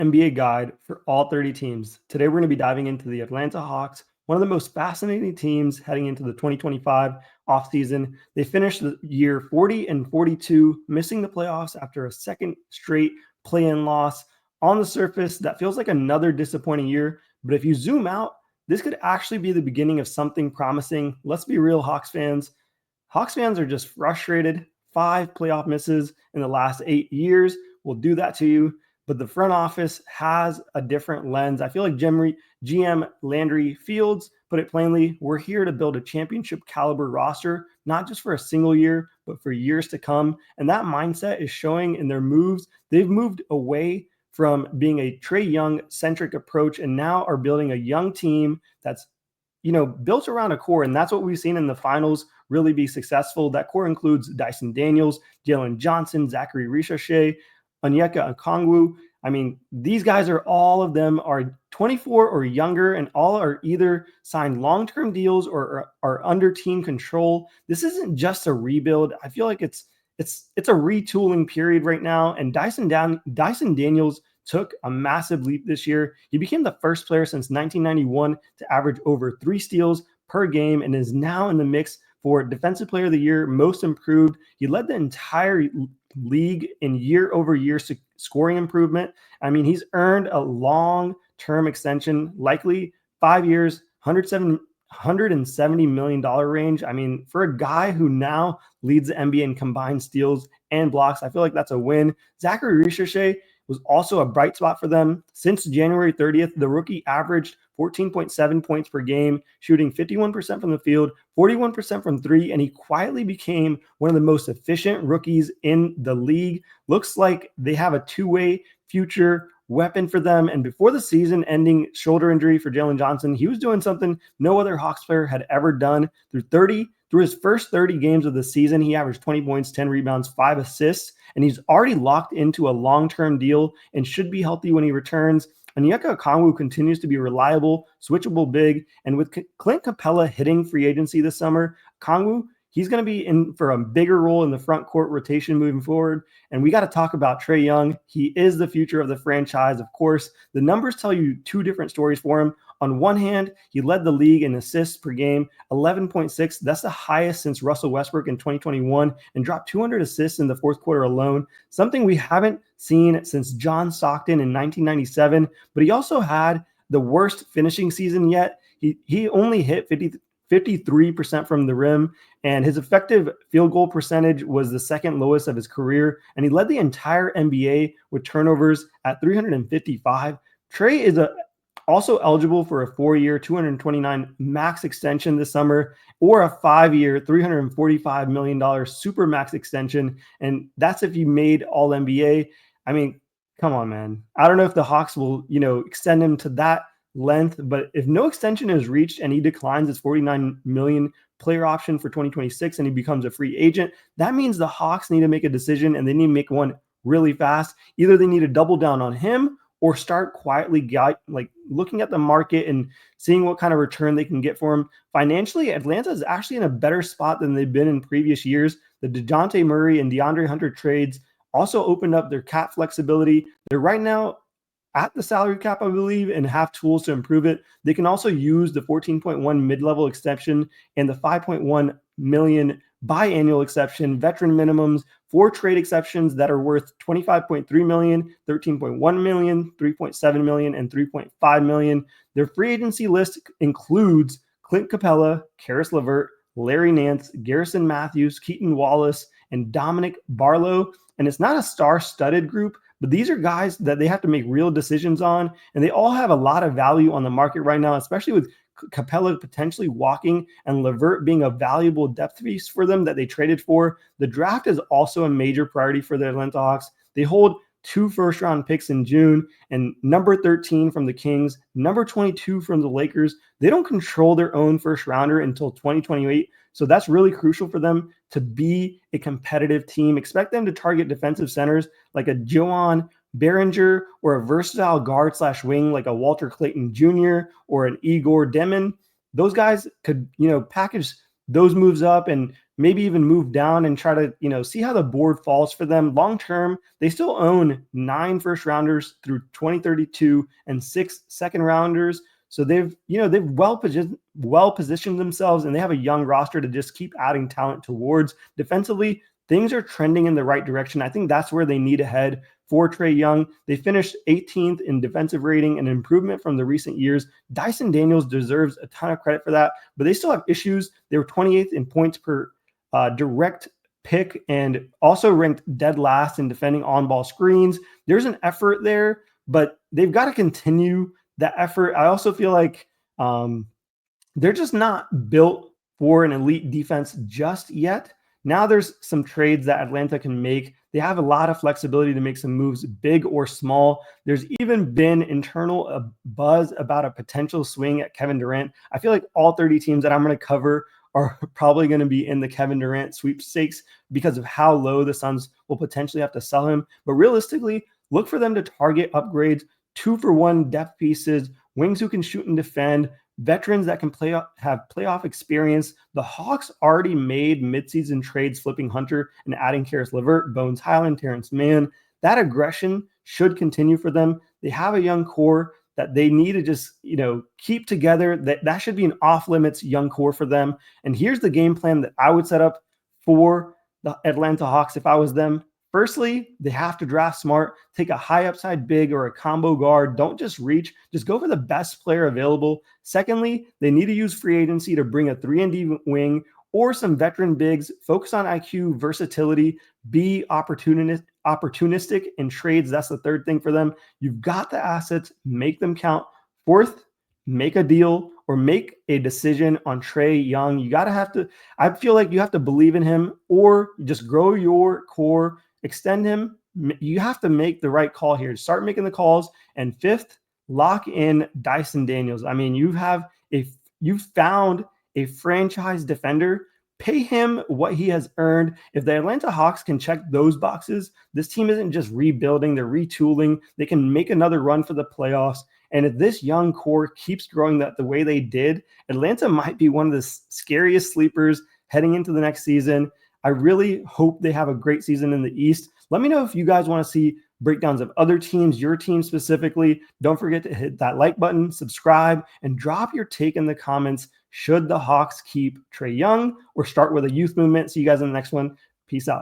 NBA guide for all 30 teams. Today, we're going to be diving into the Atlanta Hawks, one of the most fascinating teams heading into the 2025 offseason. They finished the year 40-42, missing the playoffs after a second straight play-in loss. On the surface, that feels like another disappointing year, but if you zoom out, this could actually be the beginning of something promising. Let's be real, Hawks fans. Hawks fans are just frustrated. 5 playoff misses in the last 8 years will do that to you. But the front office has a different lens. I feel like GM Landry Fields put it plainly, we're here to build a championship caliber roster, not just for a single year, but for years to come. And that mindset is showing in their moves. They've moved away from being a Trae Young centric approach and now are building a young team that's built around a core. And that's what we've seen in the finals really be successful. That core includes Dyson Daniels, Jalen Johnson, Zaccharie Risacher, Onyeka Okongwu. I mean, these guys all of them are 24 or younger, and all are either signed long-term deals or are under team control. This isn't just a rebuild. I feel like it's a retooling period right now. And Dyson Daniels took a massive leap this year. He became the first player since 1991 to average over 3 steals per game and is now in the mix for Defensive Player of the Year, Most Improved. He led the entire league in year-over-year scoring improvement. I mean, he's earned a long-term extension, likely 5 years, $170 million range. I mean, for a guy who now leads the NBA in combined steals and blocks, I feel like that's a win. Zaccharie Risacher was also a bright spot for them. Since January 30th, the rookie averaged 14.7 points per game, shooting 51% from the field, 41% from 3, and he quietly became one of the most efficient rookies in the league. Looks like they have a two-way future weapon for them. And before the season-ending shoulder injury for Jalen Johnson, he was doing something no other Hawks player had ever done. Through his first 30 games of the season, he averaged 20 points, 10 rebounds, 5 assists, and he's already locked into a long-term deal and should be healthy when he returns. Onyeka Okongwu continues to be reliable, switchable big, and with Clint Capella hitting free agency this summer, Okongwu, he's going to be in for a bigger role in the front court rotation moving forward. And we got to talk about Trae Young. He is the future of the franchise, of course. The numbers tell you 2 different stories for him. On one hand, he led the league in assists per game, 11.6. That's the highest since Russell Westbrook in 2021, and dropped 200 assists in the fourth quarter alone, something we haven't seen since John Stockton in 1997. But he also had the worst finishing season yet. He only hit 53% from the rim, and his effective field goal percentage was the second lowest of his career, and he led the entire NBA with turnovers at 355. Trae is also eligible for a 4-year, $229 max extension this summer, or a 5-year, $345 million super max extension, and that's if you made All NBA. I mean, come on, man. I don't know if the Hawks will, extend him to that length, but if no extension is reached and he declines his $49 million player option for 2026 and he becomes a free agent, that means the Hawks need to make a decision, and they need to make one really fast. Either they need to double down on him or start quietly looking at the market and seeing what kind of return they can get for him. Financially, Atlanta is actually in a better spot than they've been in previous years. The DeJounte Murray and DeAndre Hunter trades also opened up their cap flexibility. They're right now at the salary cap, I believe, and have tools to improve it. They can also use the 14.1 mid-level exception and the 5.1 million biannual exception, veteran minimums, 4 trade exceptions that are worth $25.3 million, $13.1 million, $3.7 million, and $3.5 million. Their free agency list includes Clint Capella, Karis LeVert, Larry Nance, Garrison Matthews, Keaton Wallace, and Dominic Barlow. And it's not a star-studded group, but these are guys that they have to make real decisions on, and they all have a lot of value on the market right now, especially with Capella potentially walking and LeVert being a valuable depth piece for them that they traded for. The draft is also a major priority for the Atlanta Hawks. They hold 2 first-round picks in June, and number 13 from the Kings, number 22 from the Lakers. They don't control their own first-rounder until 2028, so that's really crucial for them to be a competitive team. Expect them to target defensive centers like a Joan Behringer or a versatile guard/wing like a Walter Clayton Jr. or an Igor Demon. Those guys could, package those moves up and maybe even move down and try to, see how the board falls for them. Long term, they still own 9 first rounders through 2032 and 6 second rounders. So they've well positioned themselves, and they have a young roster to just keep adding talent towards. Defensively, things are trending in the right direction. I think that's where they need to head for Trae Young. They finished 18th in defensive rating, an improvement from the recent years. Dyson Daniels deserves a ton of credit for that, but they still have issues. They were 28th in points per direct pick, and also ranked dead last in defending on-ball screens. There's an effort there, but they've got to continue that effort. I also feel like they're just not built for an elite defense just yet. Now there's some trades that Atlanta can make. They have a lot of flexibility to make some moves, big or small. There's even been internal buzz about a potential swing at Kevin Durant. I feel like all 30 teams that I'm going to cover are probably going to be in the Kevin Durant sweepstakes because of how low the Suns will potentially have to sell him. But realistically, look for them to target upgrades, 2-for-1 depth pieces, wings who can shoot and defend, veterans that can have playoff experience. The Hawks already made midseason trades, flipping Hunter and adding Karis LeVert, Bones Highland, Terrence Mann. That aggression should continue for them. They have a young core that they need to just, keep together. That should be an off-limits young core for them. And here's the game plan that I would set up for the Atlanta Hawks if I was them. Firstly, they have to draft smart, take a high upside big or a combo guard. Don't just reach, just go for the best player available. Secondly, they need to use free agency to bring a 3-and-D wing or some veteran bigs. Focus on IQ, versatility, be opportunistic in trades. That's the third thing for them. You've got the assets, make them count. Fourth, make a deal or make a decision on Trae Young. I feel like you have to believe in him, or just grow your core, extend him. You have to make the right call here. Start making the calls. And fifth, lock in Dyson Daniels. I mean, you've found a franchise defender. Pay him what he has earned. If the Atlanta Hawks can check those boxes, this team isn't just rebuilding, they're retooling. They can make another run for the playoffs. And if this young core keeps growing the way they did, Atlanta might be one of the scariest sleepers heading into the next season. I really hope they have a great season in the East. Let me know if you guys want to see breakdowns of other teams, your team specifically. Don't forget to hit that like button, subscribe, and drop your take in the comments. Should the Hawks keep Trae Young or start with a youth movement? See you guys in the next one. Peace out.